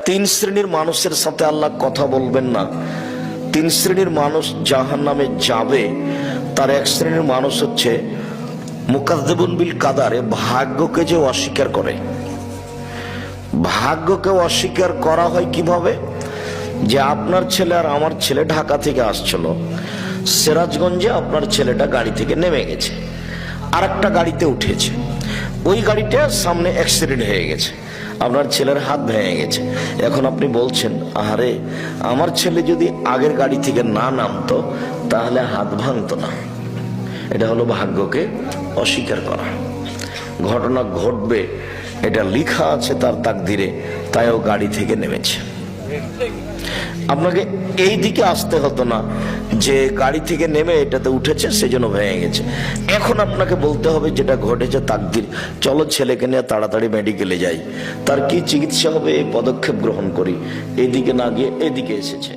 তিন শ্রেণীর মানুষের সাথে আল্লাহ কথা বলবেন না। তিন শ্রেণীর মানুষ জাহান্নামে যাবে। তার এক শ্রেণীর মানুষ হচ্ছে মুকাজ্জিবুন বিল কাদারে, ভাগ্যকে যে অস্বীকার করে। ভাগ্যকে অস্বীকার করা হয় কিভাবে? যে আপনার ছেলে আর আমার ছেলে ঢাকা থেকে আসছিল, সিরাজগঞ্জে আপনার ছেলেটা গাড়ি থেকে নেমে গেছে, আর একটা গাড়িতে উঠেছে। ওই গাড়িটা সামনে অ্যাক্সিডেন্ট হয়ে গেছে, আপনার ছেলের হাত ভেঙে গেছে। এখন আপনি বলছেন, আরে আমার ছেলে যদি আগের গাড়ি থেকে না নামতো তাহলে হাত ভাঙতো না। এটা হলো ভাগ্যকে অস্বীকার করা। ঘটনা ঘটবে এটা লেখা আছে তার তাকদিরে, তাই ও গাড়ি থেকে নেমেছে। আপনাকে এই দিকে আসতে হতো না যে গাড়ি থেকে নেমে এটাতে উঠেছে সেজন্য ভেঙে গেছে। এখন আপনাকে বলতে হবে যেটা ঘটেছে তাকদির, চলো ছেলেকে নিয়ে তাড়াতাড়ি মেডিকেলে যাই, তার কি চিকিৎসা হবে এই পদক্ষেপ গ্রহণ করি। এদিকে না গিয়ে এদিকে এসেছে।